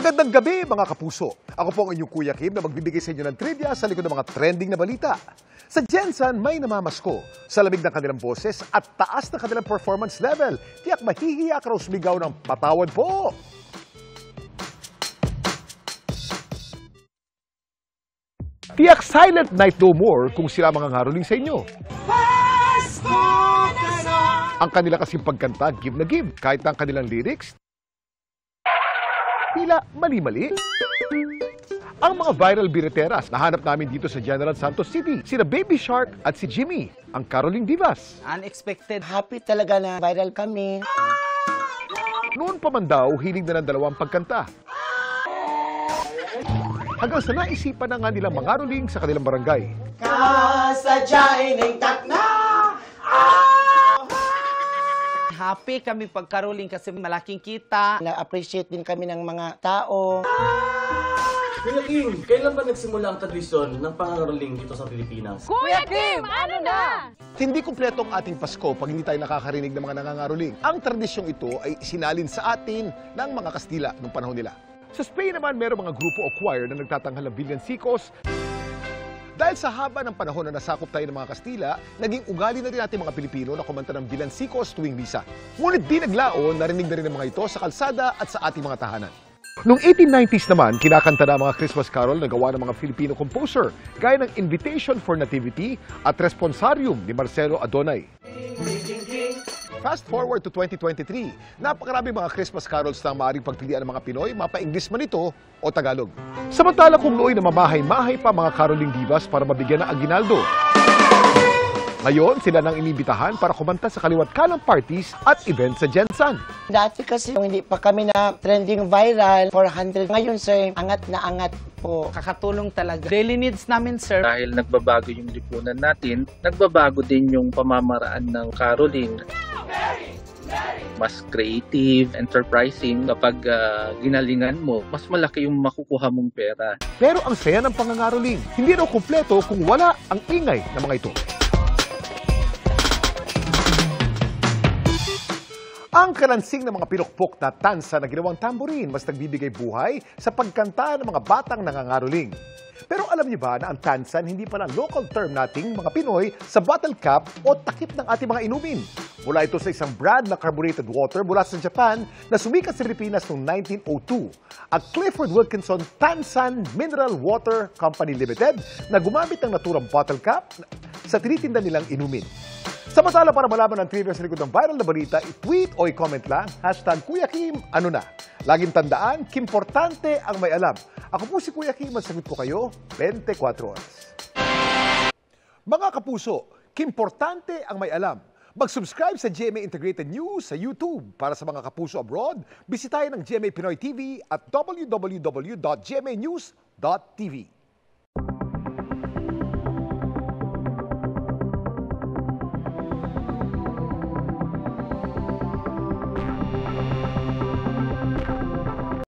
Magandang gabi mga kapuso. Ako po ang inyong Kuya Kim na magbibigay sa inyo ng trivia sa likod ng mga trending na balita. Sa Jensen, may namamasko. Sa lamig ng kanilang boses at taas na kanilang performance level, tiyak mahihiya ka raw sumigaw ng patawad po. Tiyak silent night no more kung sila mga ngaruling sa inyo. Ang kanila kasing pagkanta, give na give. Kahit ang kanilang lyrics, tila mali-mali. Ang mga viral biriteras nahanap namin dito sa General Santos City, sina Baby Shark at si Jimmy, ang Caroling Divas. Unexpected. Happy talaga na viral kami. Noon pa man daw, hilig na ng dalawang pagkanta. Hanggang sa naisipan na nga nilang mangaroling sa kanilang barangay. Kasadyain ng takna! Happy kami pagkaroling kasi malaking kita. Na-appreciate din kami ng mga tao. Kuya Kim, kailan ba nagsimula ang tradisyon ng pangaroling dito sa Pilipinas? Kuya Kim, ano na? Hindi kumpleto ang ating Pasko pag hindi tayo nakakarinig ng mga nangangaroling. Ang tradisyong ito ay sinalin sa atin ng mga Kastila noong panahon nila. Sa Spain naman, mayroong mga grupo o choir na nagtatanghal ng villancicos. Dahil sa haba ng panahon na nasakop tayo ng mga Kastila, naging ugali na rin natin mga Pilipino na kumanta ng villancicos tuwing misa. Ngunit di naglaon, narinig na rin ng mga ito sa kalsada at sa ating mga tahanan. Noong 1890s naman, kinakanta na mga Christmas carol na gawa ng mga Filipino composer, gaya ng Invitation for Nativity at Responsarium ni Marcelo Adonay. Fast forward to 2023, napakaraming mga Christmas carols na maaaring pagpilian ng mga Pinoy, mapa-English man ito o Tagalog. Samantala kung nooy na mamahay-mahay pa mga caroling divas para mabigyan ng aginaldo. Ngayon, sila nang inibitahan para kumanta sa kaliwat kalang parties at events sa Jensen. Dati kasi hindi pa kami na trending viral, 400. Ngayon sir, angat na angat po. Kakatulong talaga. Daily needs namin sir. Dahil nagbabago yung lipunan natin, nagbabago din yung pamamaraan ng caroling. Mas creative, enterprising, kapag ginalingan mo, mas malaki yung makukuha mong pera. Pero ang saya ng pangangaroling, hindi raw kumpleto kung wala ang ingay ng mga ito. Ang kalansing ng mga pinukpok na tansa na ginawang tambourine mas nagbibigay buhay sa pagkanta ng mga batang nangangaroling. Pero alam niyo ba na ang tansan hindi pala local term nating mga Pinoy sa bottle cap o takip ng ating mga inumin? Mula ito sa isang brand na carbonated water mula sa Japan na sumikat sa Pilipinas noong 1902. At Clifford Wilkinson Tansan Mineral Water Company Limited na gumamit ng naturang bottle cap sa tinitinda nilang inumin. Samantala para malaman ang trivia sa likod ng viral na balita, i-tweet o i-comment lang, #Kuya Kim, ano na. Laging tandaan, kimportante ang may alam. Ako po si Kuya Kim, masagot ko kayo 24 oras. Mga kapuso, kimportante ang may alam. Mag-subscribe sa GMA Integrated News sa YouTube. Para sa mga kapuso abroad, bisitahin ang GMA Pinoy TV at www.gmanews.tv.